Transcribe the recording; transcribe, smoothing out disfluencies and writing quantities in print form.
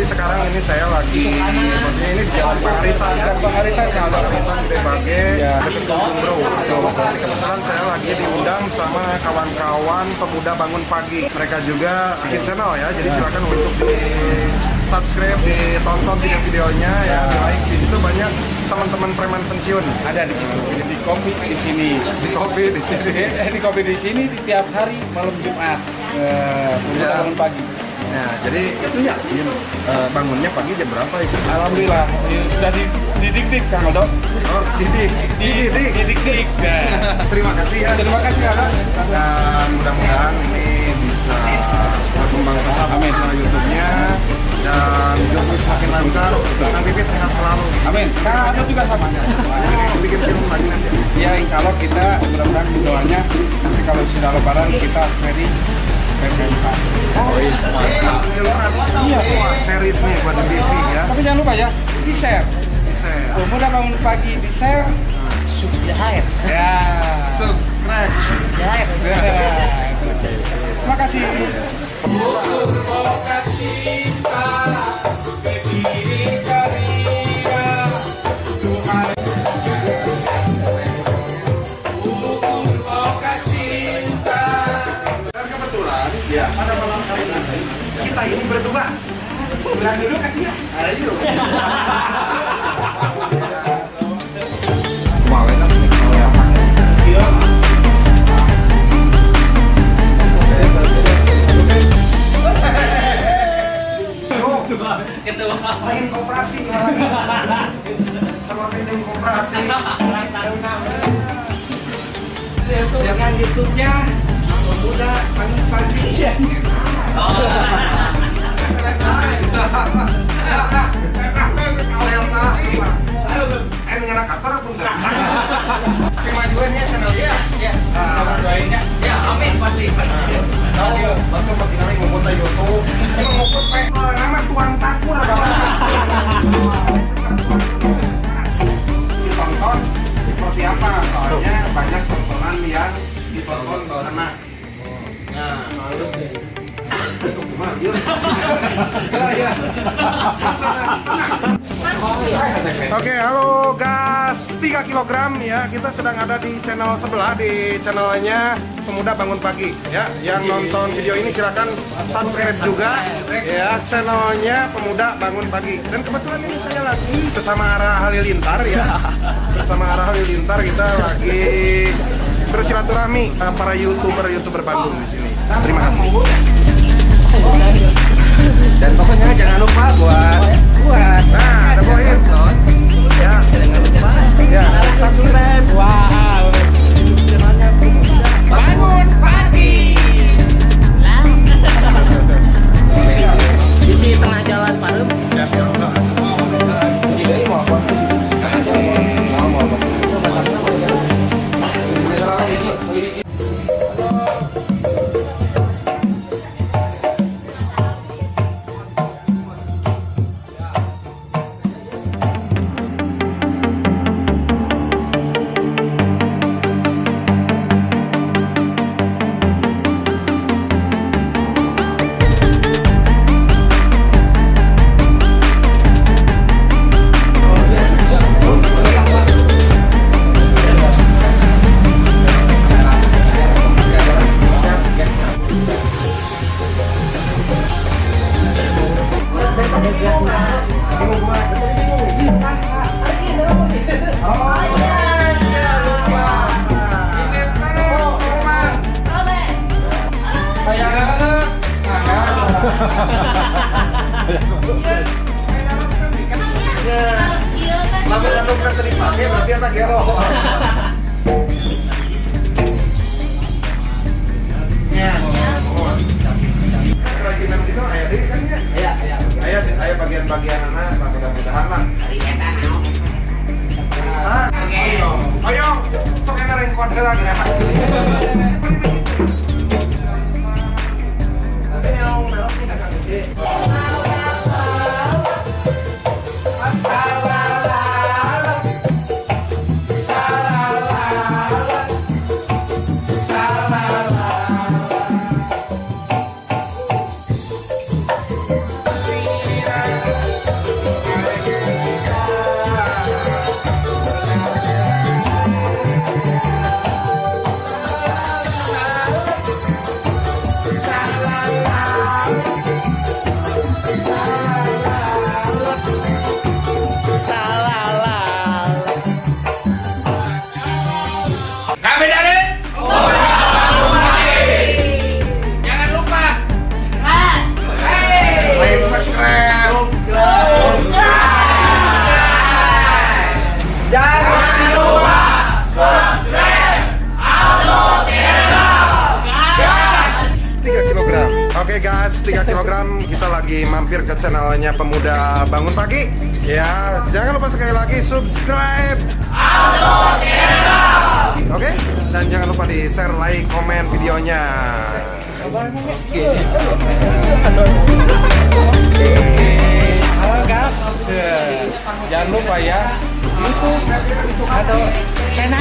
Jadi sekarang ini saya lagi, maksudnya ini di Jalan Pangaritan ya. Pangaritan Gede Bage, dekat Gunung Bro. Kebetulan saya lagi diundang sama kawan-kawan pemuda bangun pagi. Mereka juga bikin channel ya, jadi silakan untuk di subscribe, ditonton video-videonya ya, di like. Di situ banyak teman-teman preman pensiun. Ada di situ, di kopi di sini. Di kopi di sini. Di kopi di sini di tiap hari malam Jumat. Bangun pagi. Nah, jadi itu ya, bangunnya pagi jam berapa itu? Alhamdulillah, sudah didik-dik Kang Aldo. Oh, Didik-dik. Nah. Terima kasih ya. Terima kasih Kang. Dan mudah-mudahan ini bisa berkembang pesat YouTube-nya dan YouTube semakin lancar. Kang Pipit sehat selalu. Amin. Kang Aldo juga sama. Mau bikin film lagi nanti. Ya, insya Allah kita mudah-mudahan doanya nanti kalau sudah lebaran kita seri PPMK. Oh iya, iya, wah series nih buat di TV ya. Tapi jangan lupa ya, di share. Pemuda bangun pagi di share. Subscribe. Ya. Subscribe. Terima kasih. Ya, pada malam hari ini kita ini berdua. Bilang dulu kasih ya. Ayo. Lain koperasi. Sama tim koperasi. Dengan YouTube-nya Pemuda Bangun Pagi. Kemajuannya channel ya. Ya, amin pasti. Bantu makin naik membuat YouTube. Membuat nama Tuan Takur. Ditonton seperti apa? Soalnya banyak tontonan yang ditonton karena Oke, halo gas 3 kg ya. Kita sedang ada di channel sebelah, di channelnya Pemuda Bangun Pagi ya. Yang nonton video ini silakan subscribe juga ya, channelnya Pemuda Bangun Pagi. Dan kebetulan ini saya lagi bersama Ara Halilintar ya. Bersama Ara Halilintar kita lagi bersilaturahmi para youtuber Bandung di sini. Terima kasih. Dan pokoknya jangan lupa buat Nah, ada Bohim. Ya, jangan lupa ya. subscribe. Wow. Bangun pagi. Di sini tengah jalan Parem. Lamun anu pernah terdipakai berarti eta gelo. Ya. Kerajinan itu aya deui kan ya? Iya. Aya bagian-bagian anak, mudah-mudahan lah. Ayo, sok enak rengkot heula geura. Pemuda Bangun Pagi. Ya, jangan lupa sekali lagi subscribe. Oke, dan jangan lupa di share, like, komen videonya. Halo guys, jangan lupa ya YouTube atau channel